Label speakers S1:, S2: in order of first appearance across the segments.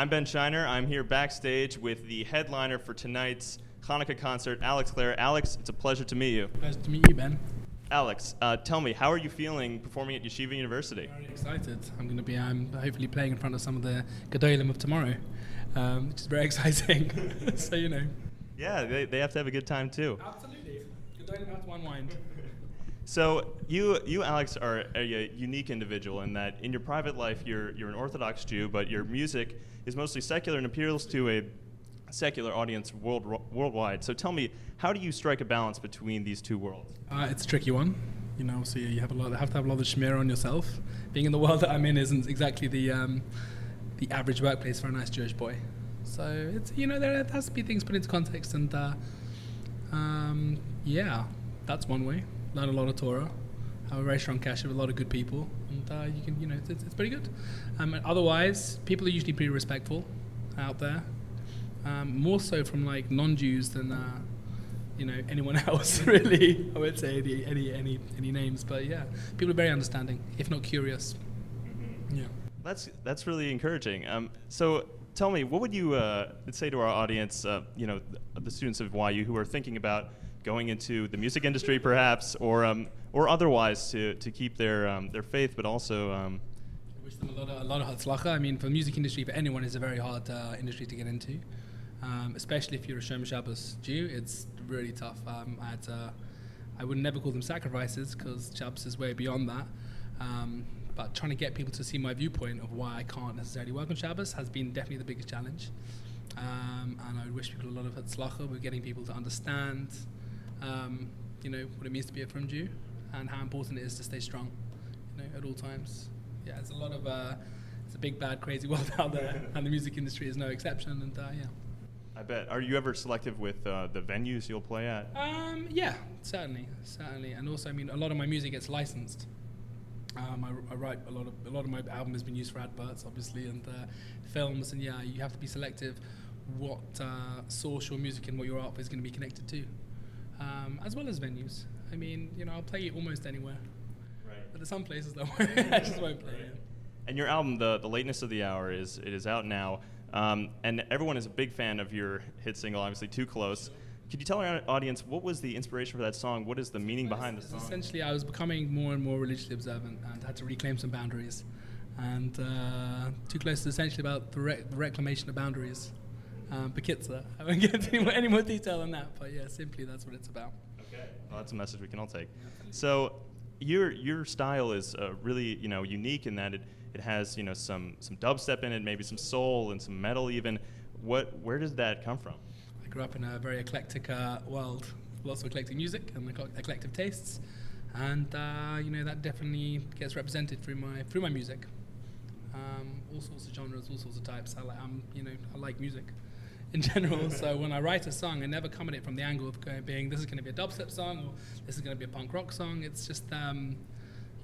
S1: I'm Ben Shiner. I'm here backstage with the headliner for tonight's Chanukah concert, Alex Clare. Alex, it's a pleasure to meet you.
S2: Pleasure to meet you, Ben.
S1: Alex, tell me, how are you feeling performing at Yeshiva University?
S2: Very excited. I'm hopefully playing in front of some of the Gedolim of tomorrow, which is very exciting. So, you know.
S1: Yeah, they have to have a good time too.
S2: Absolutely. Gedolim have to unwind.
S1: So you, Alex, are a unique individual in that in your private life you're an Orthodox Jew, but your music is mostly secular and appeals to a secular audience worldwide. So tell me, how do you strike a balance between these two worlds?
S2: It's a tricky one. You know, so you have to have a lot of shmir on yourself. Being in the world that I'm in isn't exactly the average workplace for a nice Jewish boy. So it's, you know, there has to be things put into context, and yeah, that's one way. Learn a lot of Torah, have a very strong cash with a lot of good people, and you can, you know, it's pretty good. Otherwise, people are usually pretty respectful out there, more so from like non-Jews than you know, anyone else really. I won't say any names, but yeah, people are very understanding, if not curious. Mm-hmm. Yeah,
S1: that's really encouraging. So tell me, what would you say to our audience, you know, the students of YU who are thinking about going into the music industry, perhaps, or otherwise, to keep their faith, but also.
S2: I wish them a lot of hatzlacha. I mean, for the music industry, for anyone, is a very hard industry to get into, especially if you're a Shem Shabbos Jew. It's really tough. I would never call them sacrifices because Shabbos is way beyond that. But trying to get people to see my viewpoint of why I can't necessarily work on Shabbos has been definitely the biggest challenge. And I would wish people a lot of hatzlacha with getting people to understand. You know, what it means to be a Frum Jew and how important it is to stay strong, you know, at all times. Yeah, it's a lot of, it's a big, bad, crazy world out there, and the music industry is no exception, and yeah.
S1: I bet. Are you ever selective with the venues you'll play at?
S2: Yeah, certainly. And also, I mean, a lot of my music gets licensed. I write a lot of my album has been used for adverts, obviously, and films, and yeah, you have to be selective what source your music and what your art is going to be connected to. As well as venues. I mean, you know, I'll play it almost anywhere.
S1: Right.
S2: But there's some places that I just won't play it.
S1: And your album, The Lateness of the Hour, it is out now. And everyone is a big fan of your hit single, obviously, Too Close. Could you tell our audience what was the inspiration for that song? What is the meaning behind the song?
S2: Essentially, I was becoming more and more religiously observant and had to reclaim some boundaries. And Too Close is essentially about the reclamation of boundaries. Bekitzer. I won't get into any more detail than that, but yeah, simply that's what it's about.
S1: Okay, well, that's a message we can all take. So, your style is really, you know, unique in that it has, you know, some dubstep in it, maybe some soul and some metal even. Where does that come from?
S2: I grew up in a very eclectic world, lots of eclectic music and eclectic tastes, and you know, that definitely gets represented through my music. All sorts of genres, all sorts of types. You know, I like music in general, so when I write a song, I never come at it from the angle of being, this is going to be a dubstep song, or this is going to be a punk rock song. It's just,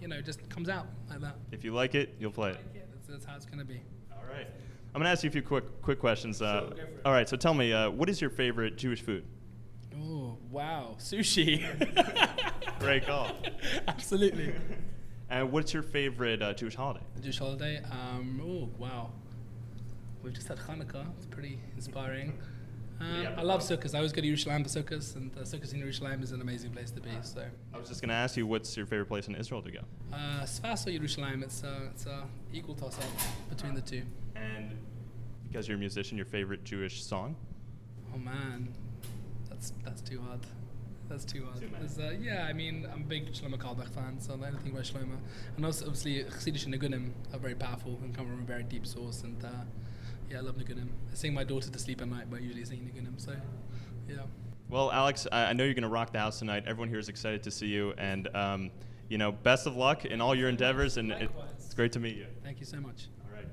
S2: you know, just comes out like that.
S1: If you like it, you'll play it.
S2: That's how it's going to be.
S1: All right. I'm going to ask you a few quick questions.
S2: Sure, go for it.
S1: All right, so tell me, what is your favorite Jewish food?
S2: Oh, wow. Sushi.
S1: Great call.
S2: Absolutely.
S1: And what's your favorite Jewish holiday?
S2: Jewish holiday? Oh, wow. We've just had Chanukah. It's pretty inspiring. I love sukkahs. I always go to Yerushalayim for sukkahs, and sukkahs in Yerushalayim is an amazing place to be. So
S1: I was just going to ask you, what's your favorite place in Israel to go?
S2: Sfas or Yerushalayim. It's a equal toss-up between the two.
S1: And because you're a musician, your favorite Jewish song?
S2: Oh man, that's too hard. That's too hard. Yeah, I mean, I'm a big Shlomo Carlebach fan, so anything by Shlomo. And also, obviously, Chassidish and Nigunim are very powerful and come from a very deep source. And yeah, I love Nigunim. I sing my daughter to sleep at night by usually singing Nigunim, so yeah.
S1: Well, Alex, I know you're going to rock the house tonight. Everyone here is excited to see you. And, you know, best of luck in all your endeavors. And it's great to meet you.
S2: Thank you so much.
S1: All right.